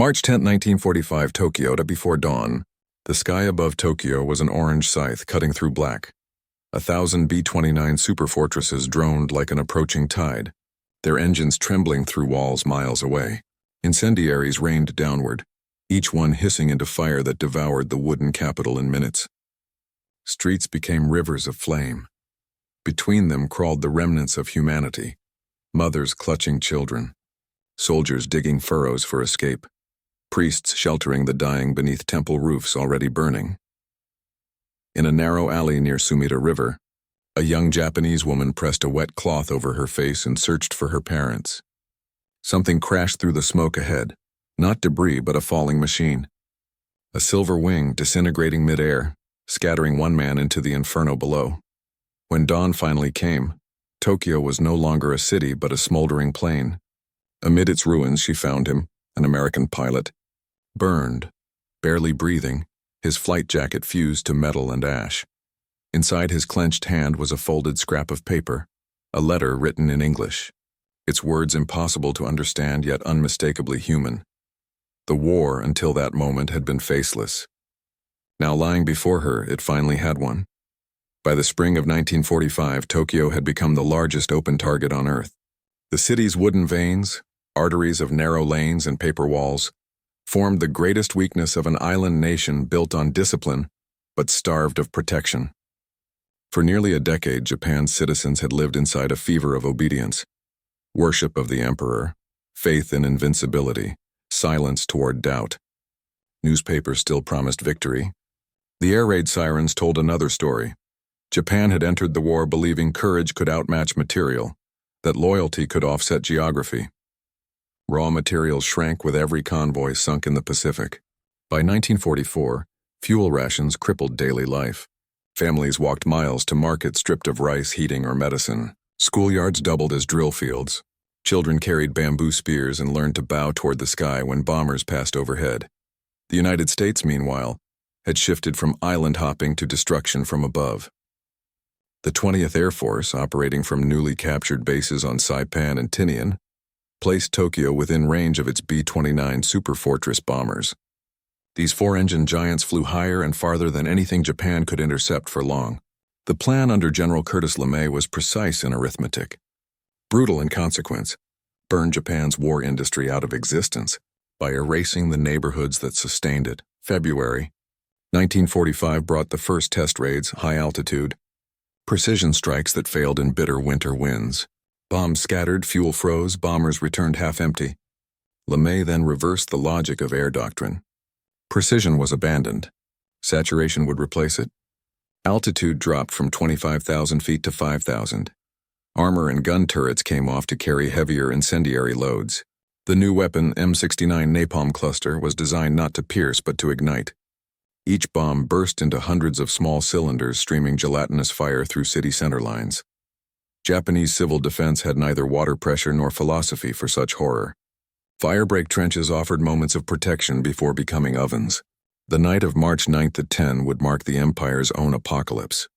March 10, 1945, Tokyo. Before dawn, the sky above Tokyo was an orange scythe cutting through black. 1,000 B-29 superfortresses droned like an approaching tide, their engines trembling through walls miles away. Incendiaries rained downward, each one hissing into fire that devoured the wooden capital in minutes. Streets became rivers of flame. Between them crawled the remnants of humanity, mothers clutching children, soldiers digging furrows for escape, priests sheltering the dying beneath temple roofs already burning. In a narrow alley near Sumida River, a young Japanese woman pressed a wet cloth over her face and searched for her parents. Something crashed through the smoke ahead, not debris but a falling machine. A silver wing disintegrating midair, scattering one man into the inferno below. When dawn finally came, Tokyo was no longer a city but a smoldering plain. Amid its ruins she found him, an American pilot, burned, barely breathing, his flight jacket fused to metal and ash. Inside his clenched hand was a folded scrap of paper, a letter written in English, its words impossible to understand yet unmistakably human. The war until that moment had been faceless. Now lying before her, it finally had one. By the spring of 1945, Tokyo had become the largest open target on Earth. The city's wooden veins, arteries of narrow lanes and paper walls, formed the greatest weakness of an island nation built on discipline, but starved of protection. For nearly a decade, Japan's citizens had lived inside a fever of obedience, worship of the emperor, faith in invincibility, silence toward doubt. Newspapers still promised victory. The air raid sirens told another story. Japan had entered the war believing courage could outmatch material, that loyalty could offset geography. Raw materials shrank with every convoy sunk in the Pacific. By 1944, fuel rations crippled daily life. Families walked miles to market stripped of rice, heating, or medicine. Schoolyards doubled as drill fields. Children carried bamboo spears and learned to bow toward the sky when bombers passed overhead. The United States, meanwhile, had shifted from island hopping to destruction from above. The 20th Air Force, operating from newly captured bases on Saipan and Tinian, placed Tokyo within range of its B-29 superfortress bombers. These four-engine giants flew higher and farther than anything Japan could intercept for long. The plan under General Curtis LeMay was precise in arithmetic, brutal in consequence: burn Japan's war industry out of existence by erasing the neighborhoods that sustained it. February 1945 brought the first test raids, high altitude, precision strikes that failed in bitter winter winds. Bombs scattered, fuel froze, bombers returned half empty. LeMay then reversed the logic of air doctrine. Precision was abandoned. Saturation would replace it. Altitude dropped from 25,000 feet to 5,000. Armor and gun turrets came off to carry heavier incendiary loads. The new weapon, M69 napalm cluster, was designed not to pierce but to ignite. Each bomb burst into hundreds of small cylinders streaming gelatinous fire through city center lines. Japanese civil defense had neither water pressure nor philosophy for such horror. Firebreak trenches offered moments of protection before becoming ovens. The night of March 9th at 10 would mark the Empire's own apocalypse.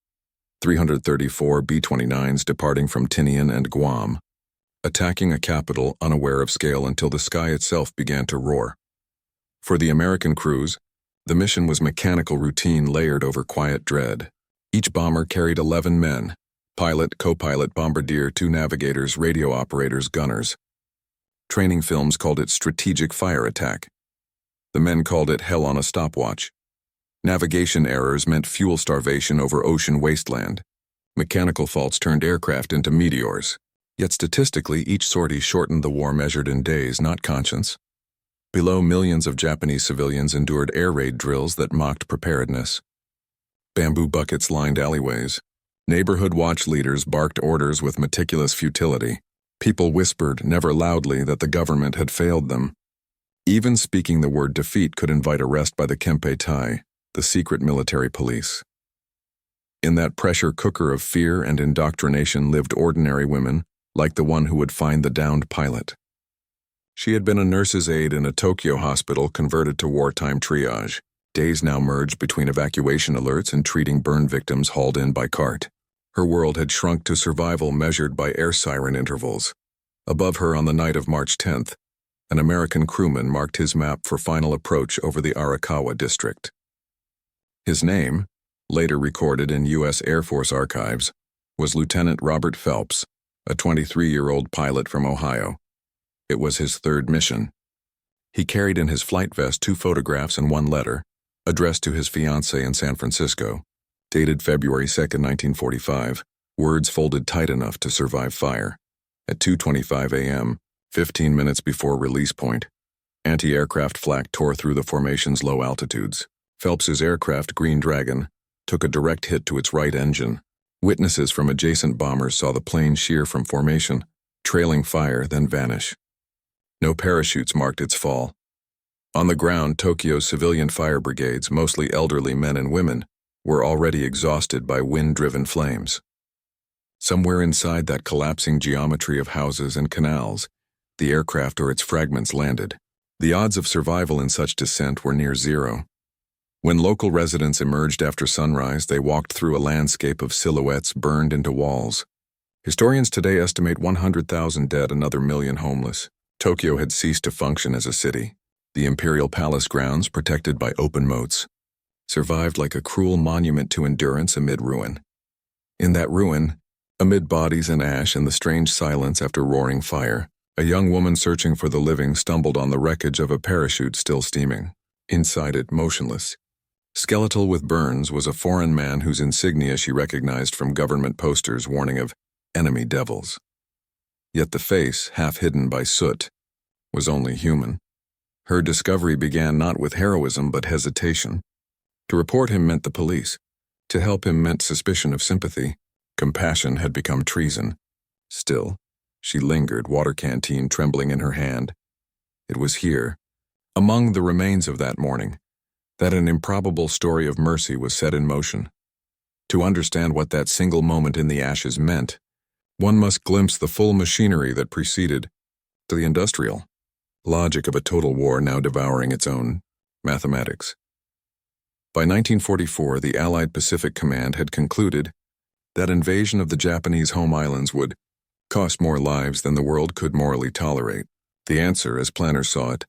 334 B-29s departing from Tinian and Guam, attacking a capital unaware of scale until the sky itself began to roar. For the American crews, the mission was mechanical routine layered over quiet dread. Each bomber carried 11 men: pilot, co-pilot, bombardier, 2 navigators, radio operators, gunners. Training films called it strategic fire attack. The men called it hell on a stopwatch. Navigation errors meant fuel starvation over ocean wasteland. Mechanical faults turned aircraft into meteors. Yet statistically, each sortie shortened the war measured in days, not conscience. Below, millions of Japanese civilians endured air raid drills that mocked preparedness. Bamboo buckets lined alleyways. Neighborhood watch leaders barked orders with meticulous futility. People whispered, never loudly, that the government had failed them. Even speaking the word defeat could invite arrest by the Kempeitai, the secret military police. In that pressure cooker of fear and indoctrination lived ordinary women, like the one who would find the downed pilot. She had been a nurse's aide in a Tokyo hospital converted to wartime triage. Days now merged between evacuation alerts and treating burn victims hauled in by cart. Her world had shrunk to survival measured by air siren intervals. Above her on the night of March 10th, An American crewman marked his map for final approach over the Arakawa district. His name, later recorded in U.S. Air Force archives, was Lieutenant Robert Phelps, a 23-year-old pilot from Ohio. It was his third mission. He carried in his flight vest 2 photographs and 1 letter, addressed to his fiancée in San Francisco, dated February 2, 1945, words folded tight enough to survive fire. At 2:25 a.m., 15 minutes before release point, anti-aircraft flak tore through the formation's low altitudes. Phelps's aircraft, Green Dragon, took a direct hit to its right engine. Witnesses from adjacent bombers saw the plane shear from formation, trailing fire, then vanish. No parachutes marked its fall. On the ground, Tokyo's civilian fire brigades, mostly elderly men and women, were already exhausted by wind-driven flames. Somewhere inside that collapsing geometry of houses and canals, the aircraft or its fragments landed. The odds of survival in such descent were near zero. When local residents emerged after sunrise, they walked through a landscape of silhouettes burned into walls. Historians today estimate 100,000 dead, another million homeless. Tokyo had ceased to function as a city. The imperial palace grounds, protected by open moats, survived like a cruel monument to endurance amid ruin. In that ruin, amid bodies and ash and the strange silence after roaring fire, a young woman searching for the living stumbled on the wreckage of a parachute still steaming. Inside it, motionless, skeletal with burns, was a foreign man whose insignia she recognized from government posters warning of enemy devils. Yet the face, half hidden by soot, was only human. Her discovery began not with heroism but hesitation. To report him meant the police. To help him meant suspicion of sympathy. Compassion had become treason. Still, she lingered, water canteen trembling in her hand. It was here, among the remains of that morning, that an improbable story of mercy was set in motion. To understand what that single moment in the ashes meant, one must glimpse the full machinery that preceded the industrial logic of a total war now devouring its own mathematics. By 1944, the Allied Pacific Command had concluded that invasion of the Japanese home islands would cost more lives than the world could morally tolerate. The answer, as planners saw it,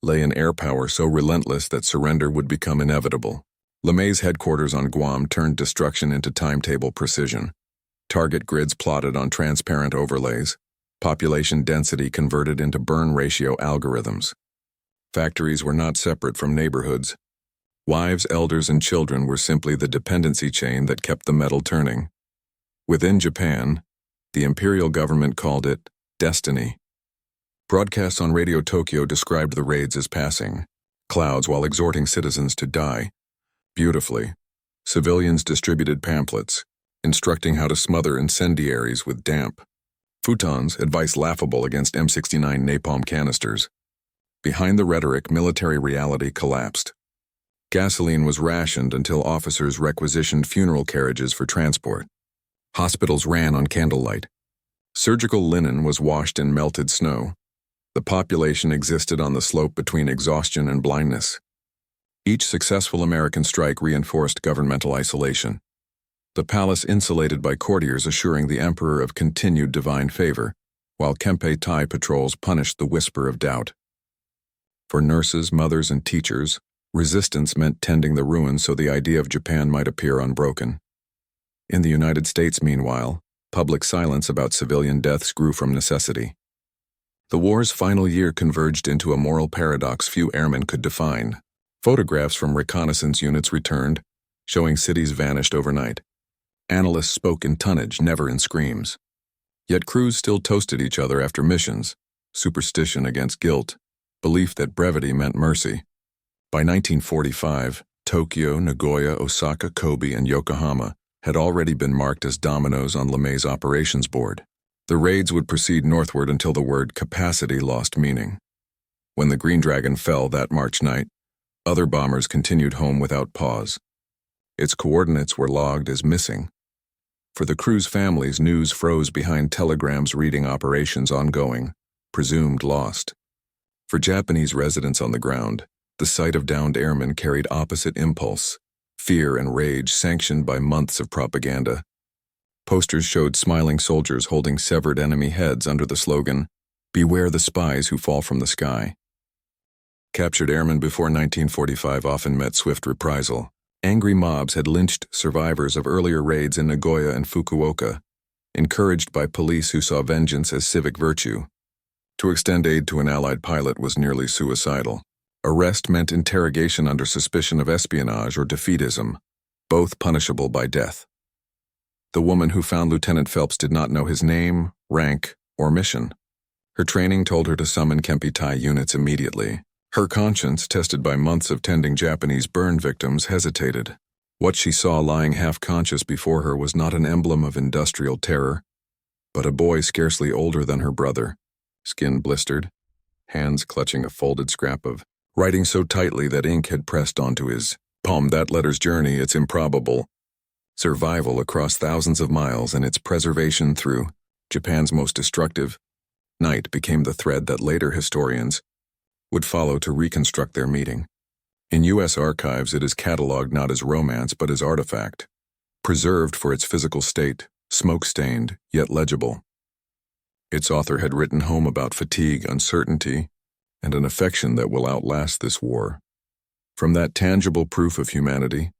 lay in air power so relentless that surrender would become inevitable. LeMay's headquarters on Guam turned destruction into timetable precision. Target grids plotted on transparent overlays, population density converted into burn ratio algorithms. Factories were not separate from neighborhoods. Wives, elders, and children were simply the dependency chain that kept the metal turning. Within Japan, the imperial government called it destiny. Broadcasts on Radio Tokyo described the raids as passing clouds while exhorting citizens to die. Beautifully, civilians distributed pamphlets, instructing how to smother incendiaries with damp. Futons, advice laughable against M69 napalm canisters. Behind the rhetoric, military reality collapsed. Gasoline was rationed until officers requisitioned funeral carriages for transport. Hospitals ran on candlelight. Surgical linen was washed in melted snow. The population existed on the slope between exhaustion and blindness. Each successful American strike reinforced governmental isolation. The palace insulated by courtiers assuring the emperor of continued divine favor, while Kempeitai patrols punished the whisper of doubt. For nurses, mothers, and teachers, resistance meant tending the ruins so the idea of Japan might appear unbroken. In the United States, meanwhile, public silence about civilian deaths grew from necessity. The war's final year converged into a moral paradox few airmen could define. Photographs from reconnaissance units returned, showing cities vanished overnight. Analysts spoke in tonnage, never in screams. Yet crews still toasted each other after missions, superstition against guilt, belief that brevity meant mercy. By 1945, Tokyo, Nagoya, Osaka, Kobe, and Yokohama had already been marked as dominoes on LeMay's operations board. The raids would proceed northward until the word capacity lost meaning. When the Green Dragon fell that March night, other bombers continued home without pause. Its coordinates were logged as missing. For the crew's families, news froze behind telegrams reading operations ongoing, presumed lost. For Japanese residents on the ground, the sight of downed airmen carried opposite impulse, fear and rage sanctioned by months of propaganda. Posters showed smiling soldiers holding severed enemy heads under the slogan, Beware the spies who fall from the sky. Captured airmen before 1945 often met swift reprisal. Angry mobs had lynched survivors of earlier raids in Nagoya and Fukuoka, encouraged by police who saw vengeance as civic virtue. To extend aid to an Allied pilot was nearly suicidal. Arrest meant interrogation under suspicion of espionage or defeatism, both punishable by death. The woman who found Lieutenant Phelps did not know his name, rank, or mission. Her training told her to summon Kempeitai units immediately. Her conscience, tested by months of tending Japanese burn victims, hesitated. What she saw lying half-conscious before her was not an emblem of industrial terror, but a boy scarcely older than her brother, skin blistered, hands clutching a folded scrap of writing so tightly that ink had pressed onto his palm. That letter's journey, its improbable survival across thousands of miles and its preservation through Japan's most destructive night became the thread that later historians would follow to reconstruct their meeting. In U.S. archives, it is cataloged not as romance but as artifact, preserved for its physical state, smoke-stained, yet legible. Its author had written home about fatigue, uncertainty, and an affection that will outlast this war. From that tangible proof of humanity,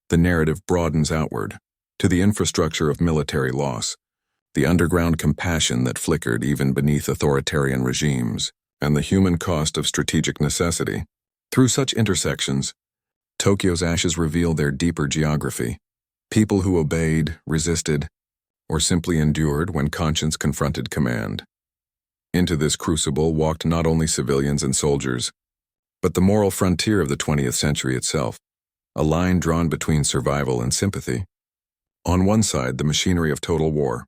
the narrative broadens outward, to the infrastructure of military loss, the underground compassion that flickered even beneath authoritarian regimes, and the human cost of strategic necessity. Through such intersections, Tokyo's ashes reveal their deeper geography. People who obeyed, resisted, or simply endured when conscience confronted command. Into this crucible walked not only civilians and soldiers, but the moral frontier of the 20th century itself, a line drawn between survival and sympathy. On one side, the machinery of total war.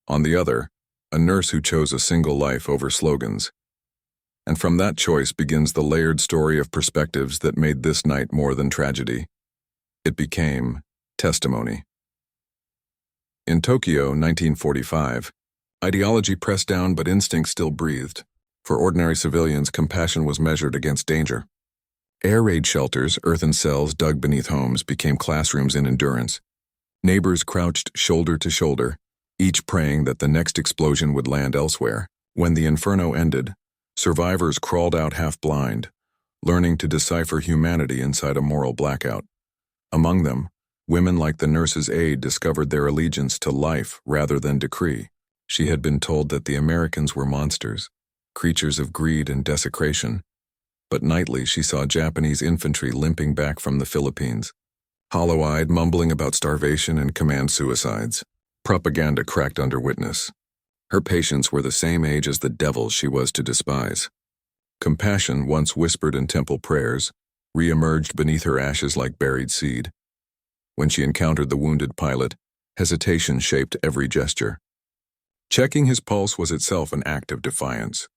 On the other, a nurse who chose a single life over slogans. And from that choice begins the layered story of perspectives that made this night more than tragedy. It became testimony. In Tokyo, 1945, ideology pressed down but instinct still breathed. For ordinary civilians, compassion was measured against danger. Air raid shelters, earthen cells dug beneath homes, became classrooms in endurance. Neighbors crouched shoulder to shoulder, each praying that the next explosion would land elsewhere. When the inferno ended, survivors crawled out half-blind, learning to decipher humanity inside a moral blackout. Among them, women like the nurse's aide discovered their allegiance to life rather than decree. She had been told that the Americans were monsters, creatures of greed and desecration. But nightly she saw Japanese infantry limping back from the Philippines, hollow-eyed, mumbling about starvation and command suicides. Propaganda cracked under witness. Her patients were the same age as the devils she was to despise. Compassion, once whispered in temple prayers, re-emerged beneath her ashes like buried seed. When she encountered the wounded pilot, hesitation shaped every gesture. Checking his pulse was itself an act of defiance.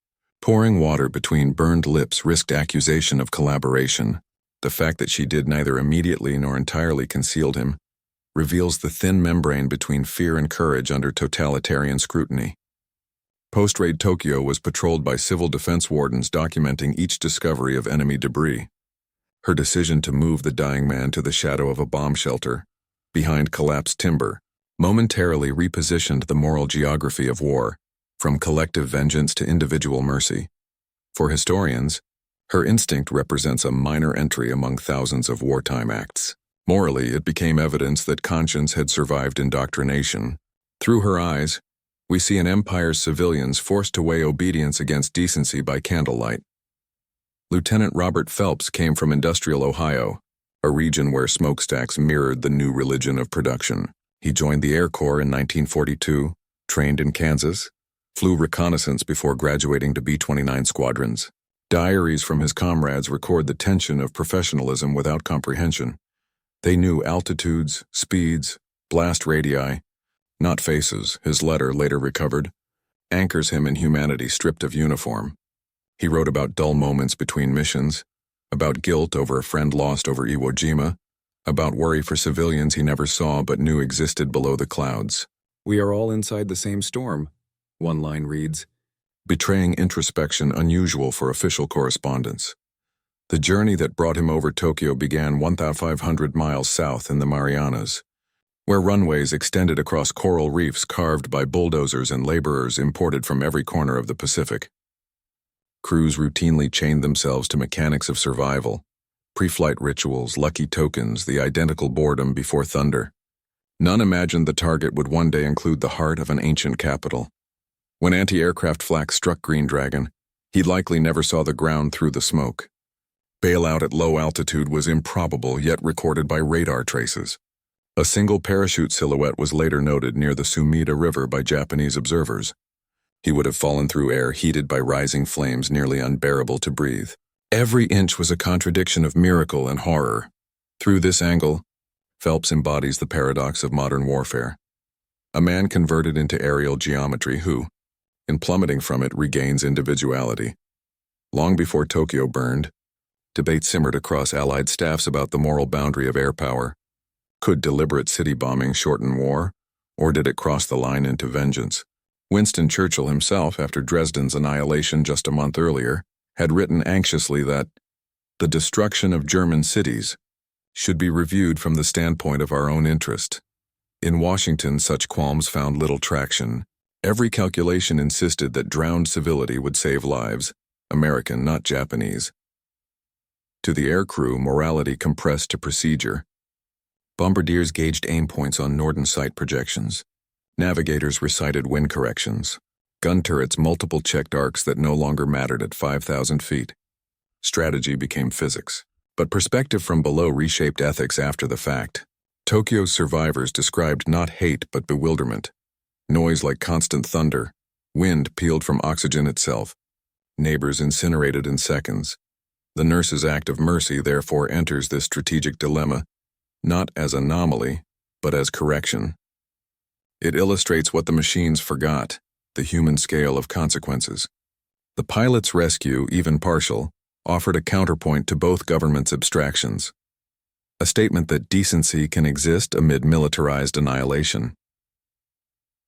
Pouring water between burned lips risked accusation of collaboration. The fact that she did neither immediately nor entirely concealed him reveals the thin membrane between fear and courage under totalitarian scrutiny. Post-raid Tokyo was patrolled by civil defense wardens documenting each discovery of enemy debris. Her decision to move the dying man to the shadow of a bomb shelter, behind collapsed timber, momentarily repositioned the moral geography of war, from collective vengeance to individual mercy. For historians, her instinct represents a minor entry among thousands of wartime acts. Morally, it became evidence that conscience had survived indoctrination. Through her eyes, we see an empire's civilians forced to weigh obedience against decency by candlelight. Lieutenant Robert Phelps came from industrial Ohio, a region where smokestacks mirrored the new religion of production. He joined the Air Corps in 1942, trained in Kansas, flew reconnaissance before graduating to B-29 squadrons. Diaries from his comrades record the tension of professionalism without comprehension. They knew altitudes, speeds, blast radii, not faces. His letter, later recovered, anchors him in humanity stripped of uniform. He wrote about dull moments between missions, about guilt over a friend lost over Iwo Jima, about worry for civilians he never saw but knew existed below the clouds. "We are all inside the same storm," one line reads, betraying introspection unusual for official correspondence. The journey that brought him over Tokyo began 1,500 miles south in the Marianas, where runways extended across coral reefs carved by bulldozers and laborers imported from every corner of the Pacific. Crews routinely chained themselves to mechanics of survival, pre-flight rituals, lucky tokens, the identical boredom before thunder. None imagined the target would one day include the heart of an ancient capital. When anti-aircraft flak struck Green Dragon, he likely never saw the ground through the smoke. Bailout at low altitude was improbable, yet recorded by radar traces. A single parachute silhouette was later noted near the Sumida River by Japanese observers. He would have fallen through air heated by rising flames nearly unbearable to breathe. Every inch was a contradiction of miracle and horror. Through this angle, Phelps embodies the paradox of modern warfare. A man converted into aerial geometry who, in plummeting from it, regains individuality. Long before Tokyo burned, debate simmered across Allied staffs about the moral boundary of air power. Could deliberate city bombing shorten war, or did it cross the line into vengeance? Winston Churchill himself, after Dresden's annihilation just a month earlier, had written anxiously that the destruction of German cities should be reviewed from the standpoint of our own interest. In Washington, such qualms found little traction. Every calculation insisted that drowned civility would save lives, American, not Japanese. To the aircrew, morality compressed to procedure. Bombardiers gauged aim points on Norden sight projections. Navigators recited wind corrections. Gun turrets multiple checked arcs that no longer mattered at 5,000 feet. Strategy became physics. But perspective from below reshaped ethics after the fact. Tokyo's survivors described not hate but bewilderment. Noise like constant thunder. Wind peeled from oxygen itself. Neighbors incinerated in seconds. The nurse's act of mercy therefore enters this strategic dilemma, not as anomaly, but as correction. It illustrates what the machines forgot, the human scale of consequences. The pilot's rescue, even partial, offered a counterpoint to both governments' abstractions. A statement that decency can exist amid militarized annihilation.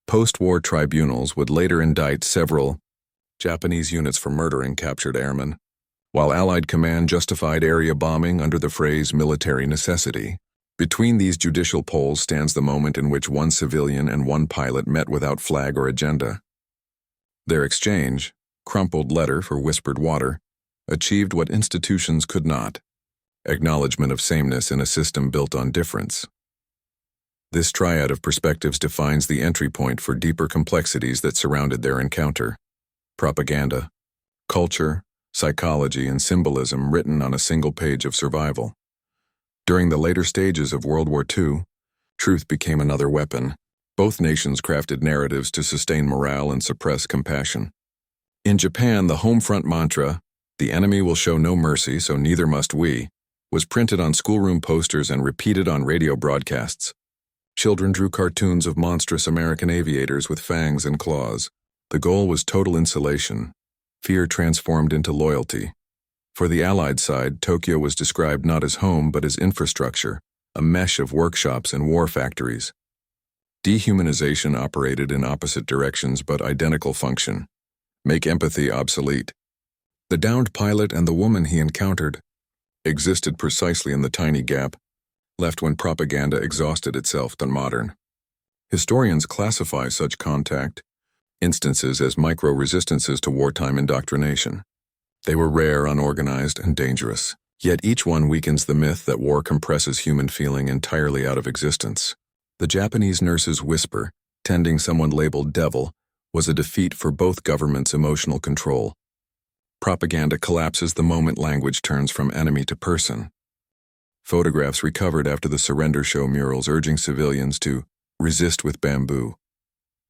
Post-war tribunals would later indict several Japanese units for murdering captured airmen, while Allied command justified area bombing under the phrase military necessity. Between these judicial poles stands the moment in which one civilian and one pilot met without flag or agenda. Their exchange, crumpled letter for whispered water, achieved what institutions could not: acknowledgement of sameness in a system built on difference. This triad of perspectives defines the entry point for deeper complexities that surrounded their encounter. Propaganda, culture, psychology, and symbolism written on a single page of survival. During the later stages of World War II, truth became another weapon. Both nations crafted narratives to sustain morale and suppress compassion. In Japan, the home front mantra, "The enemy will show no mercy, so neither must we," was printed on schoolroom posters and repeated on radio broadcasts. Children drew cartoons of monstrous American aviators with fangs and claws. The goal was total insulation. Fear transformed into loyalty. For the Allied side, Tokyo was described not as home but as infrastructure, a mesh of workshops and war factories. Dehumanization operated in opposite directions but identical function. Make empathy obsolete. The downed pilot and the woman he encountered existed precisely in the tiny gap left when propaganda exhausted itself to modern. Historians classify such contact instances as micro-resistances to wartime indoctrination. They were rare, unorganized, and dangerous, yet each one weakens the myth that war compresses human feeling entirely out of existence. The Japanese nurse's whisper, tending someone labeled devil, was a defeat for both governments' emotional control. Propaganda collapses the moment language turns from enemy to person. Photographs recovered after the surrender show murals urging civilians to resist with bamboo.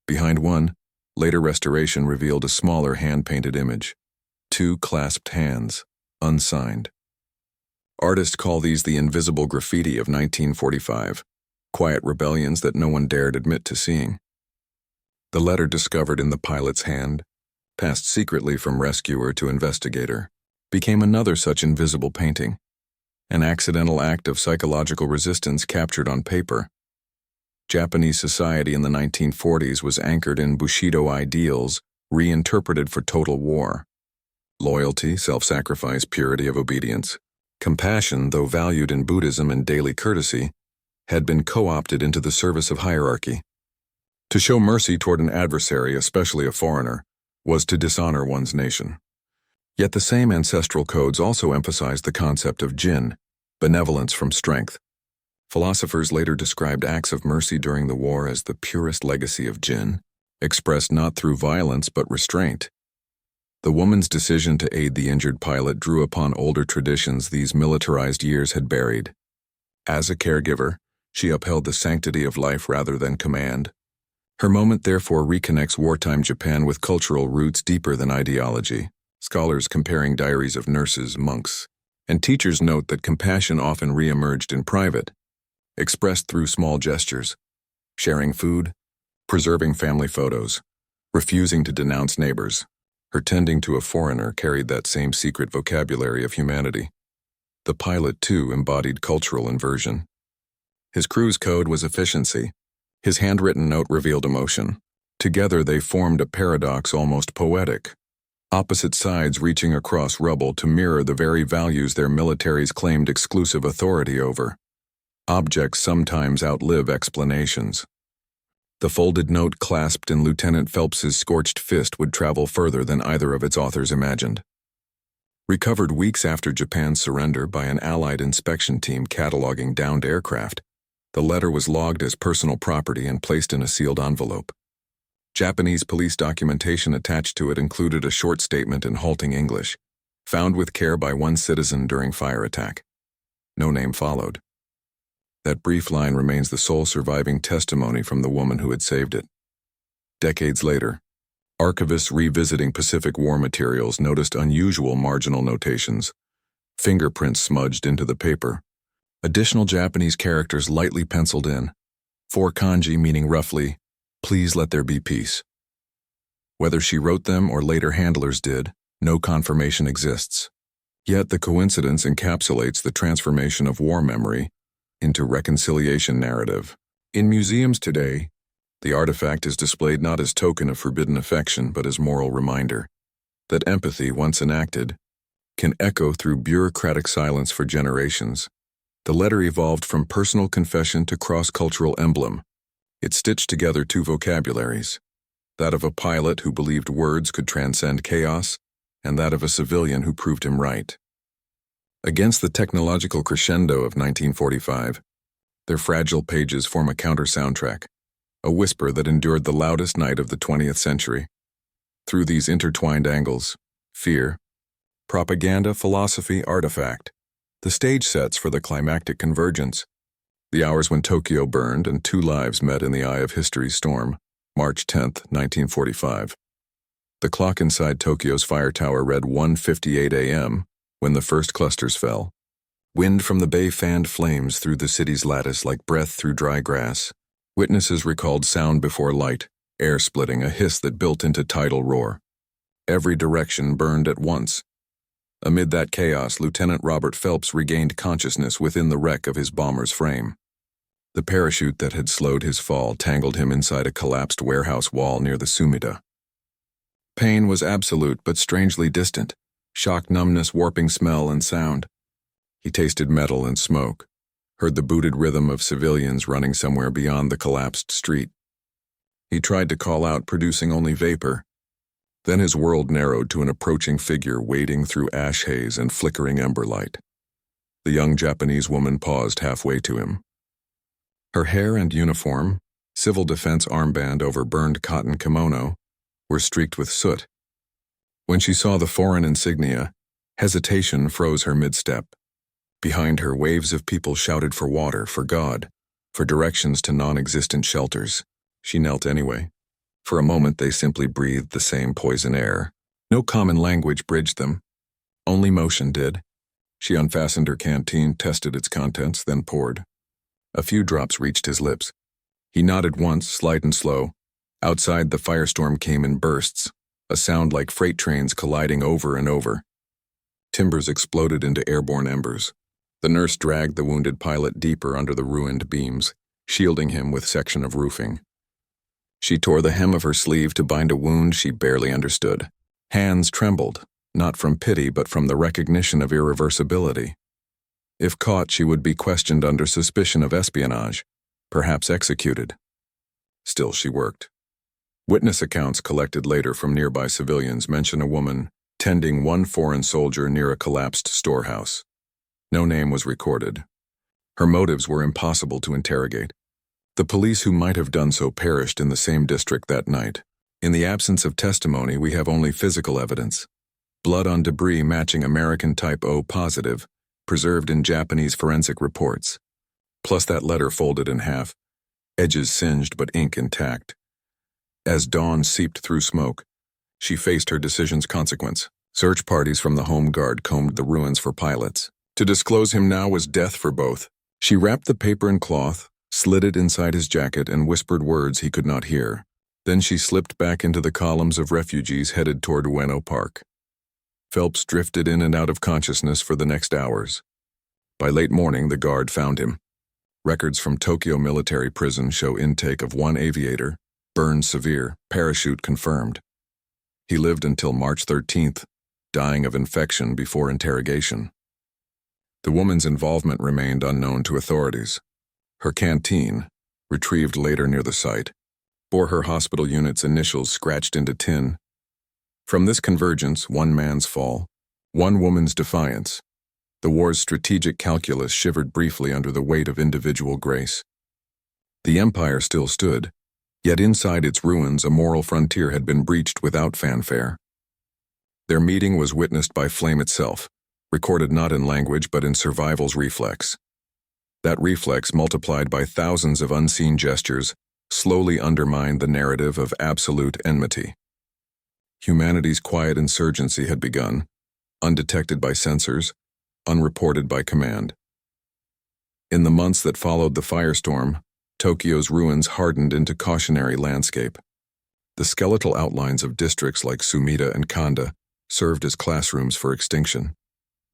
Behind one, later restoration revealed a smaller hand-painted image. Two clasped hands, unsigned. Artists call these the invisible graffiti of 1945, quiet rebellions that no one dared admit to seeing. The letter discovered in the pilot's hand, passed secretly from rescuer to investigator, became another such invisible painting, an accidental act of psychological resistance captured on paper. Japanese society in the 1940s was anchored in Bushido ideals, reinterpreted for total war. Loyalty, self-sacrifice, purity of obedience. Compassion, though valued in Buddhism and daily courtesy, had been co-opted into the service of hierarchy. To show mercy toward an adversary, especially a foreigner, was to dishonor one's nation. Yet the same ancestral codes also emphasize the concept of jinn, benevolence from strength. Philosophers later described acts of mercy during the war as the purest legacy of jinn, expressed not through violence but restraint. The woman's decision to aid the injured pilot drew upon older traditions these militarized years had buried. As a caregiver, she upheld the sanctity of life rather than command. Her moment therefore reconnects wartime Japan with cultural roots deeper than ideology. Scholars comparing diaries of nurses, monks, and teachers note that compassion often re-emerged in private, expressed through small gestures, sharing food, preserving family photos, refusing to denounce neighbors. Her tending to a foreigner carried that same secret vocabulary of humanity. The pilot, too, embodied cultural inversion. His crew's code was efficiency. His handwritten note revealed emotion. Together they formed a paradox almost poetic. Opposite sides reaching across rubble to mirror the very values their militaries claimed exclusive authority over. Objects sometimes outlive explanations. The folded note clasped in Lieutenant Phelps's scorched fist would travel further than either of its authors imagined. Recovered weeks after Japan's surrender by an Allied inspection team cataloging downed aircraft, the letter was logged as personal property and placed in a sealed envelope. Japanese police documentation attached to it included a short statement in halting English, found with care by one citizen during fire attack. No name followed. That brief line remains the sole surviving testimony from the woman who had saved it. Decades later, archivists revisiting Pacific War materials noticed unusual marginal notations, fingerprints smudged into the paper, additional Japanese characters lightly penciled in, 4 kanji meaning roughly, "Please let there be peace." Whether she wrote them or later handlers did, no confirmation exists. Yet the coincidence encapsulates the transformation of war memory into reconciliation narrative. In museums today, the artifact is displayed not as token of forbidden affection but as moral reminder that empathy, once enacted, can echo through bureaucratic silence for generations. The letter evolved from personal confession to cross-cultural emblem. It stitched together 2 vocabularies, that of a pilot who believed words could transcend chaos, and that of a civilian who proved him right. Against the technological crescendo of 1945, their fragile pages form a counter-soundtrack, a whisper that endured the loudest night of the 20th century. Through these intertwined angles, fear, propaganda, philosophy, artifact, the stage sets for the climactic convergence. The hours when Tokyo burned and 2 lives met in the eye of history's storm, March 10, 1945. The clock inside Tokyo's fire tower read 1:58 a.m., when the first clusters fell. Wind from the bay fanned flames through the city's lattice like breath through dry grass. Witnesses recalled sound before light, air splitting, a hiss that built into tidal roar. Every direction burned at once. Amid that chaos, Lieutenant Robert Phelps regained consciousness within the wreck of his bomber's frame. The parachute that had slowed his fall tangled him inside a collapsed warehouse wall near the Sumida. Pain was absolute but strangely distant. Shock, numbness, warping smell and sound. He tasted metal and smoke, heard the booted rhythm of civilians running somewhere beyond the collapsed street. He tried to call out, producing only vapor. Then his world narrowed to an approaching figure wading through ash haze and flickering ember light. The young Japanese woman paused halfway to him. Her hair and uniform, civil defense armband over burned cotton kimono, were streaked with soot. When she saw the foreign insignia, hesitation froze her mid-step. Behind her, waves of people shouted for water, for God, for directions to non-existent shelters. She knelt anyway. For a moment they simply breathed the same poison air. No common language bridged them. Only motion did. She unfastened her canteen, tested its contents, then poured. A few drops reached his lips. He nodded once, slight and slow. Outside, the firestorm came in bursts, a sound like freight trains colliding over and over. Timbers exploded into airborne embers. The nurse dragged the wounded pilot deeper under the ruined beams, shielding him with section of roofing. She tore the hem of her sleeve to bind a wound she barely understood. Hands trembled, not from pity but from the recognition of irreversibility. If caught, she would be questioned under suspicion of espionage, perhaps executed. Still, she worked. Witness accounts collected later from nearby civilians mention a woman tending one foreign soldier near a collapsed storehouse. No name was recorded. Her motives were impossible to interrogate. The police who might have done so perished in the same district that night. In the absence of testimony, we have only physical evidence. Blood on debris matching American type O positive, preserved in Japanese forensic reports. Plus that letter folded in half, edges singed but ink intact. As dawn seeped through smoke, she faced her decision's consequence. Search parties from the Home Guard combed the ruins for pilots. To disclose him now was death for both. She wrapped the paper in cloth, slid it inside his jacket, and whispered words he could not hear. Then she slipped back into the columns of refugees headed toward Ueno Park. Phelps drifted in and out of consciousness for the next hours. By late morning, the guard found him. Records from Tokyo Military Prison show intake of one aviator, burned severe, parachute confirmed. He lived until March 13th, dying of infection before interrogation. The woman's involvement remained unknown to authorities. Her canteen, retrieved later near the site, bore her hospital unit's initials scratched into tin. From this convergence, one man's fall, one woman's defiance, the war's strategic calculus shivered briefly under the weight of individual grace. The empire still stood, yet inside its ruins a moral frontier had been breached without fanfare. Their meeting was witnessed by flame itself, recorded not in language but in survival's reflex. That reflex, multiplied by thousands of unseen gestures, slowly undermined the narrative of absolute enmity. Humanity's quiet insurgency had begun, undetected by sensors, unreported by command. In the months that followed the firestorm, Tokyo's ruins hardened into cautionary landscape. The skeletal outlines of districts like Sumida and Kanda served as classrooms for extinction.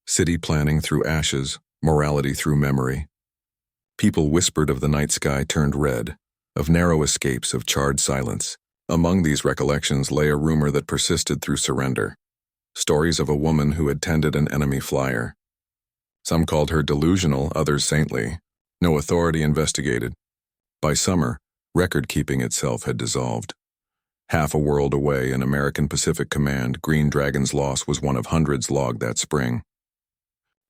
City planning through ashes, morality through memory. People whispered of the night sky turned red, of narrow escapes of charred silence. Among these recollections lay a rumor that persisted through surrender. Stories of a woman who had tended an enemy flyer. Some called her delusional, others saintly. No authority investigated. By summer, record-keeping itself had dissolved. Half a world away in American Pacific Command, Green Dragon's loss was one of hundreds logged that spring.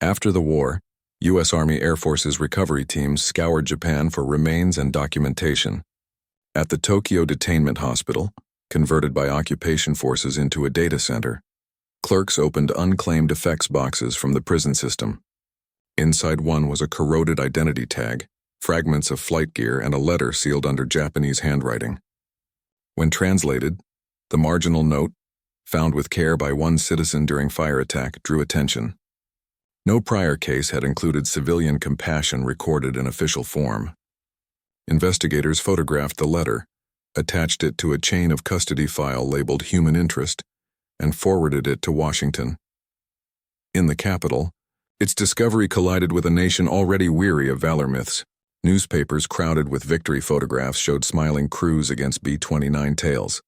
After the war, U.S. Army Air Force's recovery teams scoured Japan for remains and documentation. At the Tokyo Detainment Hospital, converted by occupation forces into a data center, clerks opened unclaimed effects boxes from the prison system. Inside one was a corroded identity tag, fragments of flight gear, and a letter sealed under Japanese handwriting. When translated, the marginal note, found with care by one citizen during fire attack, drew attention. No prior case had included civilian compassion recorded in official form. Investigators photographed the letter, attached it to a chain of custody file labeled Human Interest, and forwarded it to Washington. In the capital, its discovery collided with a nation already weary of valor myths. Newspapers crowded with victory photographs showed smiling crews against B-29 tails.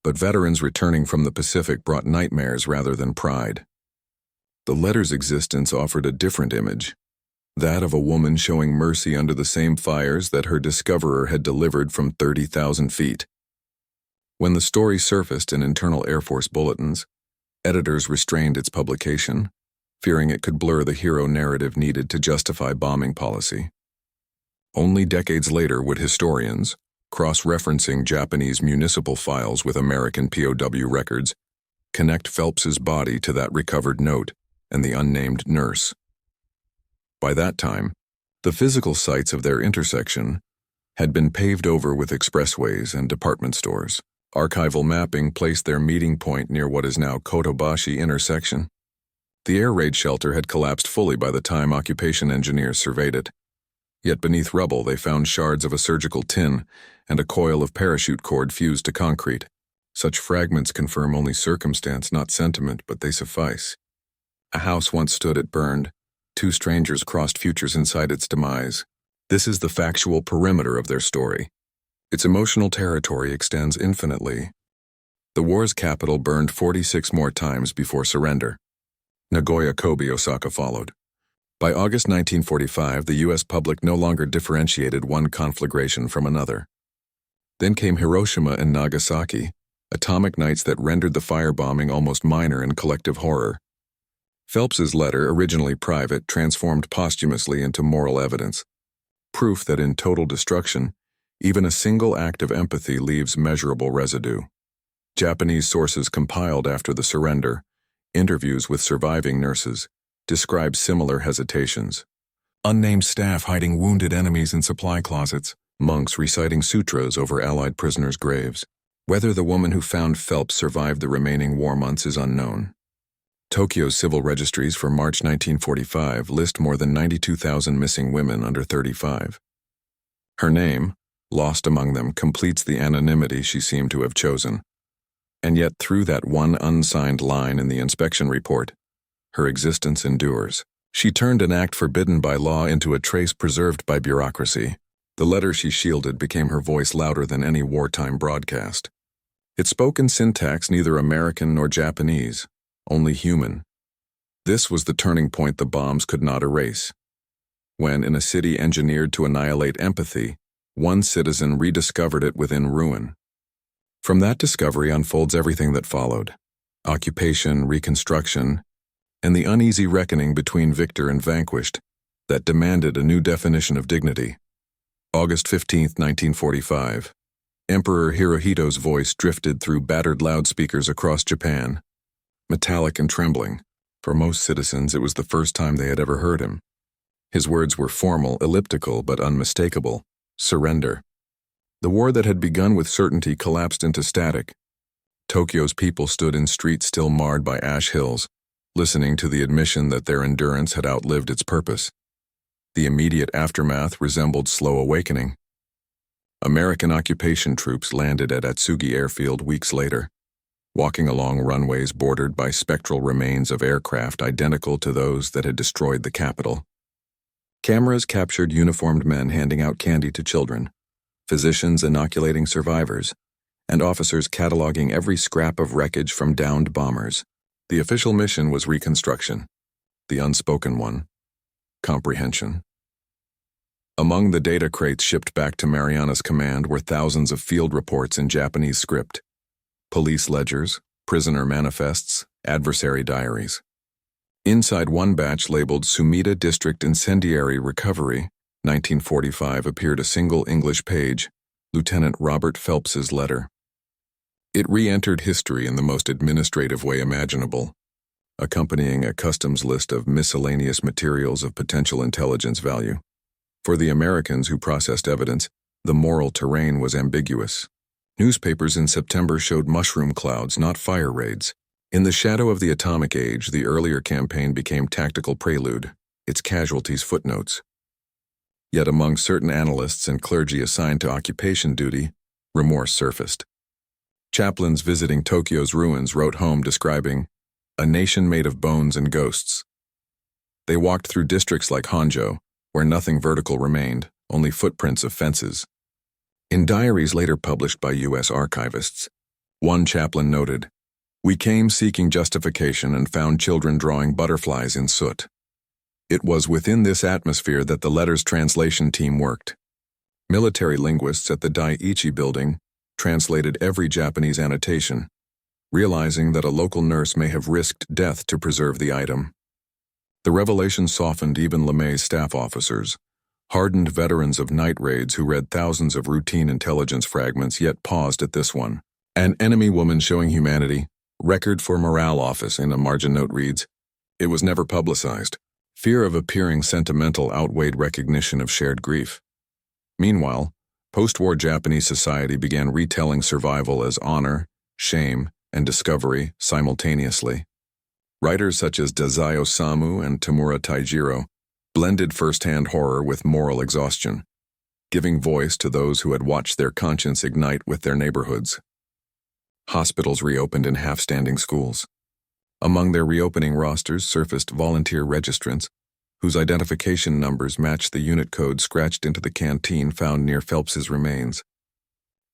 But veterans returning from the Pacific brought nightmares rather than pride. The letter's existence offered a different image, that of a woman showing mercy under the same fires that her discoverer had delivered from 30,000 feet. When the story surfaced in internal Air Force bulletins, editors restrained its publication, fearing it could blur the hero narrative needed to justify bombing policy. Only decades later would historians, cross-referencing Japanese municipal files with American POW records, connect Phelps's body to that recovered note and the unnamed nurse. By that time, the physical sites of their intersection had been paved over with expressways and department stores. Archival mapping placed their meeting point near what is now Kotobashi intersection. The air raid shelter had collapsed fully by the time occupation engineers surveyed it. Yet beneath rubble they found shards of a surgical tin and a coil of parachute cord fused to concrete. Such fragments confirm only circumstance, not sentiment, but they suffice. A house once stood, it burned. Two strangers crossed futures inside its demise. This is the factual perimeter of their story. Its emotional territory extends infinitely. The war's capital burned 46 more times before surrender. Nagoya, Kobe, Osaka followed. By August 1945, the U.S. public no longer differentiated one conflagration from another. Then came Hiroshima and Nagasaki, atomic nights that rendered the firebombing almost minor in collective horror. Phelps's letter, originally private, transformed posthumously into moral evidence, proof that in total destruction, even a single act of empathy leaves measurable residue. Japanese sources compiled after the surrender, interviews with surviving nurses, describe similar hesitations. Unnamed staff hiding wounded enemies in supply closets, monks reciting sutras over Allied prisoners' graves. Whether the woman who found Phelps survived the remaining war months is unknown. Tokyo's civil registries for March 1945 list more than 92,000 missing women under 35. Her name, lost among them, completes the anonymity she seemed to have chosen. And yet through that one unsigned line in the inspection report, her existence endures. She turned an act forbidden by law into a trace preserved by bureaucracy. The letter she shielded became her voice louder than any wartime broadcast. It spoke in syntax neither American nor Japanese, only human. This was the turning point the bombs could not erase. When, in a city engineered to annihilate empathy, one citizen rediscovered it within ruin. From that discovery unfolds everything that followed: occupation, reconstruction, and the uneasy reckoning between victor and vanquished that demanded a new definition of dignity. August 15, 1945. Emperor Hirohito's voice drifted through battered loudspeakers across Japan, metallic and trembling. For most citizens, it was the first time they had ever heard him. His words were formal, elliptical, but unmistakable. Surrender. The war that had begun with certainty collapsed into static. Tokyo's people stood in streets still marred by ash hills, listening to the admission that their endurance had outlived its purpose. The immediate aftermath resembled slow awakening. American occupation troops landed at Atsugi Airfield weeks later, walking along runways bordered by spectral remains of aircraft identical to those that had destroyed the capital. Cameras captured uniformed men handing out candy to children, physicians inoculating survivors, and officers cataloging every scrap of wreckage from downed bombers. The official mission was reconstruction. The unspoken one, comprehension. Among the data crates shipped back to Mariana's command were thousands of field reports in Japanese script, police ledgers, prisoner manifests, adversary diaries. Inside one batch labeled Sumida District Incendiary Recovery, 1945, appeared a single English page, Lieutenant Robert Phelps's letter. It re-entered history in the most administrative way imaginable, accompanying a customs list of miscellaneous materials of potential intelligence value. For the Americans who processed evidence, the moral terrain was ambiguous. Newspapers in September showed mushroom clouds, not fire raids. In the shadow of the atomic age, the earlier campaign became tactical prelude, its casualties footnotes. Yet among certain analysts and clergy assigned to occupation duty, remorse surfaced. Chaplains visiting Tokyo's ruins wrote home describing a nation made of bones and ghosts. They walked through districts like Honjo, where nothing vertical remained, only footprints of fences. In diaries later published by U.S. archivists, one chaplain noted, "We came seeking justification and found children drawing butterflies in soot." It was within this atmosphere that the letter's translation team worked. Military linguists at the Daiichi building translated every Japanese annotation, realizing that a local nurse may have risked death to preserve the item. The revelation softened even LeMay's staff officers, hardened veterans of night raids who read thousands of routine intelligence fragments yet paused at this one. An enemy woman showing humanity, record for morale office, in a margin note reads, "It was never publicized. Fear of appearing sentimental outweighed recognition of shared grief." Meanwhile, post-war Japanese society began retelling survival as honor, shame, and discovery simultaneously. Writers such as Dazai Osamu and Tamura Taijiro blended first-hand horror with moral exhaustion, giving voice to those who had watched their conscience ignite with their neighborhoods. Hospitals reopened in half-standing schools. Among their reopening rosters surfaced volunteer registrants, whose identification numbers matched the unit code scratched into the canteen found near Phelps's remains.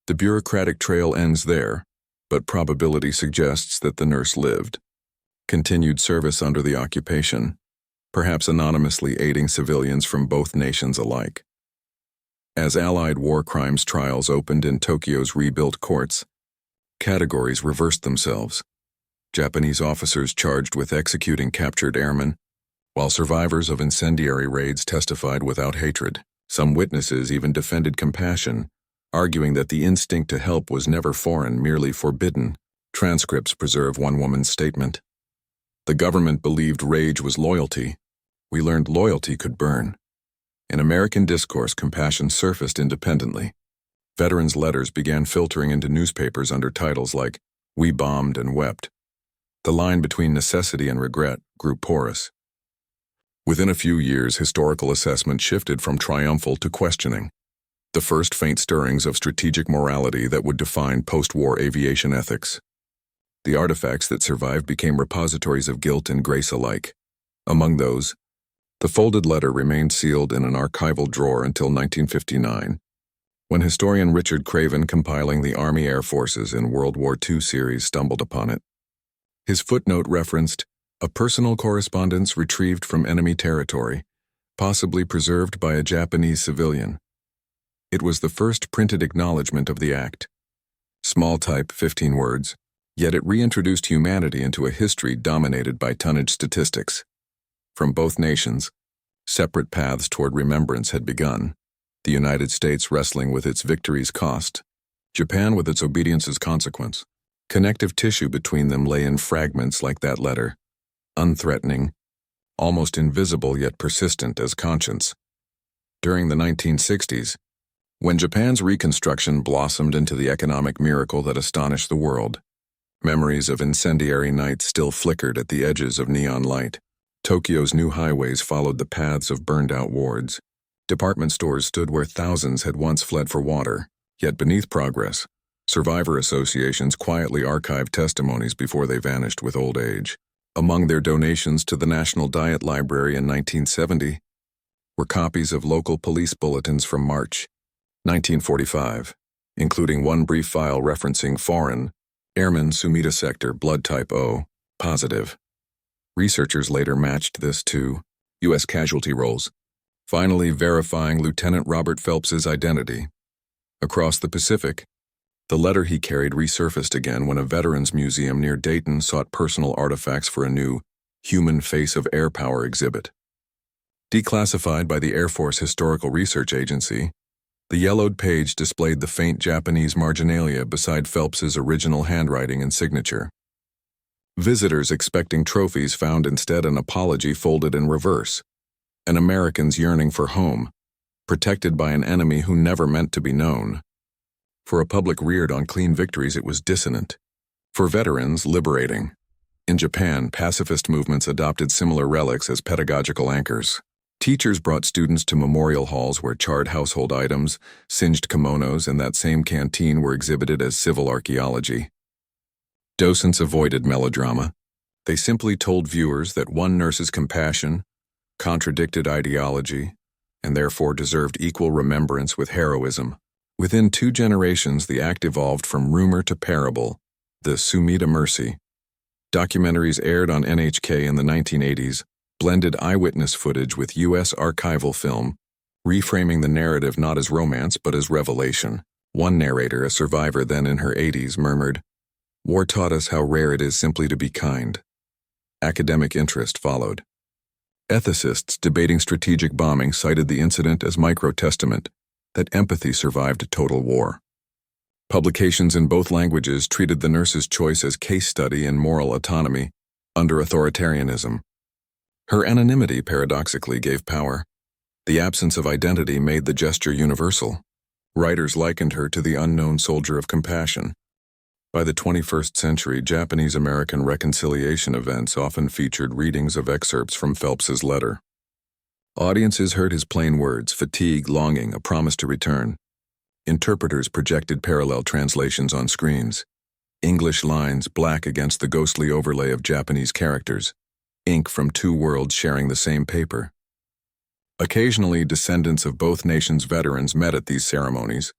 The bureaucratic trail ends there, but probability suggests that the nurse lived, continued service under the occupation, perhaps anonymously aiding civilians from both nations alike. As Allied war crimes trials opened in Tokyo's rebuilt courts, Categories reversed themselves. Japanese officers charged with executing captured airmen, while survivors of incendiary raids testified without hatred. Some witnesses even defended compassion, arguing that the instinct to help was never foreign, merely forbidden. Transcripts preserve one woman's statement. The government believed rage was loyalty. We learned loyalty could burn. In American discourse, compassion surfaced independently. Veterans' letters began filtering into newspapers under titles like, "We bombed and wept." The line between necessity and regret grew porous. Within a few years, historical assessment shifted from triumphal to questioning. The first faint stirrings of strategic morality that would define post-war aviation ethics. The artifacts that survived became repositories of guilt and grace alike. Among those, the folded letter remained sealed in an archival drawer until 1959, when historian Richard Craven, compiling the Army Air Forces in World War II series, stumbled upon it. His footnote referenced a personal correspondence retrieved from enemy territory, possibly preserved by a Japanese civilian. It was the first printed acknowledgement of the act. Small type, 15 words, yet it reintroduced humanity into a history dominated by tonnage statistics. From both nations, separate paths toward remembrance had begun, the United States wrestling with its victory's cost, Japan with its obedience's consequence. Connective tissue between them lay in fragments like that letter, unthreatening, almost invisible yet persistent as conscience. During the 1960s, when Japan's reconstruction blossomed into the economic miracle that astonished the world, memories of incendiary nights still flickered at the edges of neon light. Tokyo's new highways followed the paths of burned-out wards. Department stores stood where thousands had once fled for water, yet beneath progress, survivor associations quietly archived testimonies before they vanished with old age. Among their donations to the National Diet Library in 1970 were copies of local police bulletins from March 1945, including one brief file referencing foreign, Airman Sumida Sector, blood type O, positive. Researchers later matched this to U.S. casualty rolls, finally verifying Lieutenant Robert Phelps's identity. Across the Pacific, the letter he carried resurfaced again when a veterans museum near Dayton sought personal artifacts for a new Human Face of Air Power exhibit. Declassified by the Air Force Historical Research Agency, the yellowed page displayed the faint Japanese marginalia beside Phelps's original handwriting and signature. Visitors expecting trophies found instead an apology folded in reverse, an American's yearning for home, protected by an enemy who never meant to be known. For a public reared on clean victories, it was dissonant. For veterans, liberating. In Japan, pacifist movements adopted similar relics as pedagogical anchors. Teachers brought students to memorial halls where charred household items, singed kimonos, and that same canteen were exhibited as civil archaeology. Docents avoided melodrama. They simply told viewers that one nurse's compassion contradicted ideology and therefore deserved equal remembrance with heroism. Within 2 generations, the act evolved from rumor to parable, the Sumida Mercy. Documentaries aired on NHK in the 1980s blended eyewitness footage with U.S. archival film, reframing the narrative not as romance but as revelation. One narrator, a survivor then in her 80s, murmured, "War taught us how rare it is simply to be kind." Academic interest followed. Ethicists debating strategic bombing cited the incident as micro-testament that empathy survived total war. Publications in both languages treated the nurse's choice as case study in moral autonomy under authoritarianism. Her anonymity paradoxically gave power. The absence of identity made the gesture universal. Writers likened her to the unknown soldier of compassion. By the 21st century, Japanese-American reconciliation events often featured readings of excerpts from Phelps's letter. Audiences heard his plain words: fatigue, longing, a promise to return. Interpreters projected parallel translations on screens. English lines black against the ghostly overlay of Japanese characters, ink from 2 worlds sharing the same paper. Occasionally, descendants of both nations' veterans met at these ceremonies,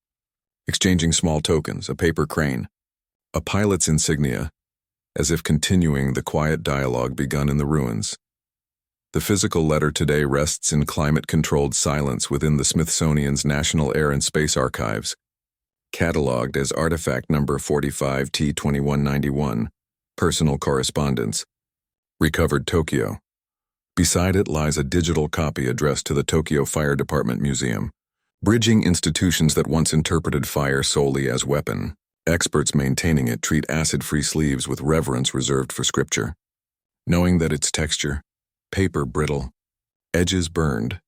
exchanging small tokens, a paper crane, a pilot's insignia, as if continuing the quiet dialogue begun in the ruins. The physical letter today rests in climate-controlled silence within the Smithsonian's National Air and Space Archives, catalogued as artifact number 45T2191, personal correspondence. Recovered Tokyo. Beside it lies a digital copy addressed to the Tokyo Fire Department Museum, bridging institutions that once interpreted fire solely as weapon. Experts maintaining it treat acid-free sleeves with reverence reserved for scripture, knowing that its texture, paper brittle, edges burned,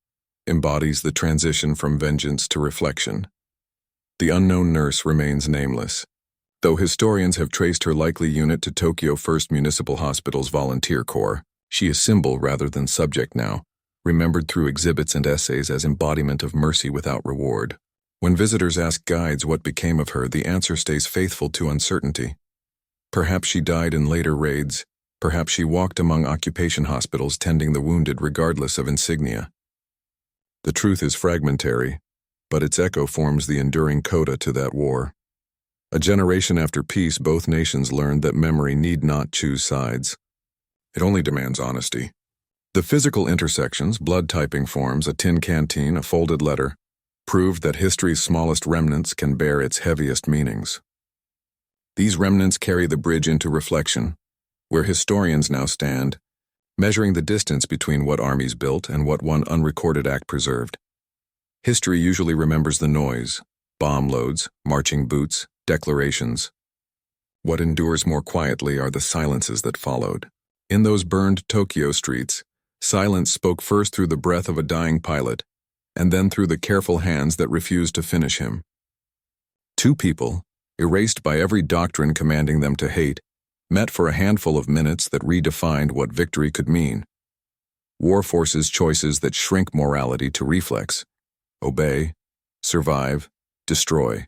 embodies the transition from vengeance to reflection. The unknown nurse remains nameless, though historians have traced her likely unit to Tokyo First Municipal Hospital's volunteer corps. She is symbol rather than subject now, remembered through exhibits and essays as embodiment of mercy without reward. When visitors ask guides what became of her, the answer stays faithful to uncertainty. Perhaps she died in later raids, perhaps she walked among occupation hospitals tending the wounded regardless of insignia. The truth is fragmentary, but its echo forms the enduring coda to that war. A generation after peace, both nations learned that memory need not choose sides. It only demands honesty. The physical intersections, blood typing forms, a tin canteen, a folded letter, proved that history's smallest remnants can bear its heaviest meanings. These remnants carry the bridge into reflection, where historians now stand, measuring the distance between what armies built and what one unrecorded act preserved. History usually remembers the noise, bomb loads, marching boots, declarations. What endures more quietly are the silences that followed. In those burned Tokyo streets, silence spoke first through the breath of a dying pilot, and then through the careful hands that refused to finish him. Two people, erased by every doctrine commanding them to hate, met for a handful of minutes that redefined what victory could mean. War forces choices that shrink morality to reflex: obey, survive, destroy.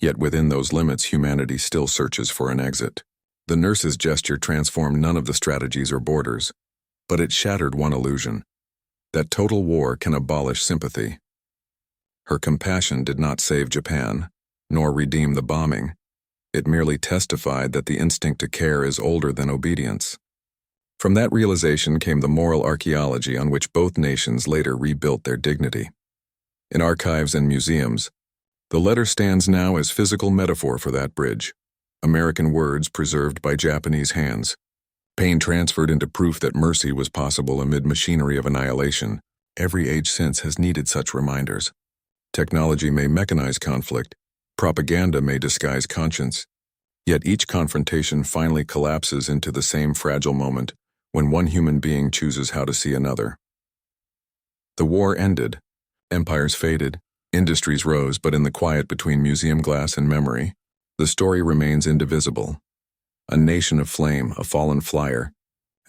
Yet within those limits, humanity still searches for an exit. The nurse's gesture transformed none of the strategies or borders, but it shattered one illusion: that total war can abolish sympathy. Her compassion did not save Japan, nor redeem the bombing. It merely testified that the instinct to care is older than obedience. From that realization came the moral archaeology on which both nations later rebuilt their dignity. In archives and museums, the letter stands now as physical metaphor for that bridge. American words preserved by Japanese hands. Pain transferred into proof that mercy was possible amid machinery of annihilation. Every age since has needed such reminders. Technology may mechanize conflict, propaganda may disguise conscience, yet each confrontation finally collapses into the same fragile moment when one human being chooses how to see another. The war ended, empires faded, industries rose, but in the quiet between museum glass and memory, the story remains indivisible. A nation of flame, a fallen flyer,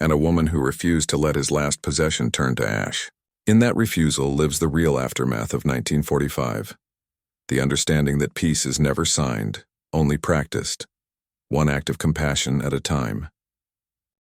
and a woman who refused to let his last possession turn to ash. In that refusal lives the real aftermath of 1945. The understanding that peace is never signed, only practiced, one act of compassion at a time.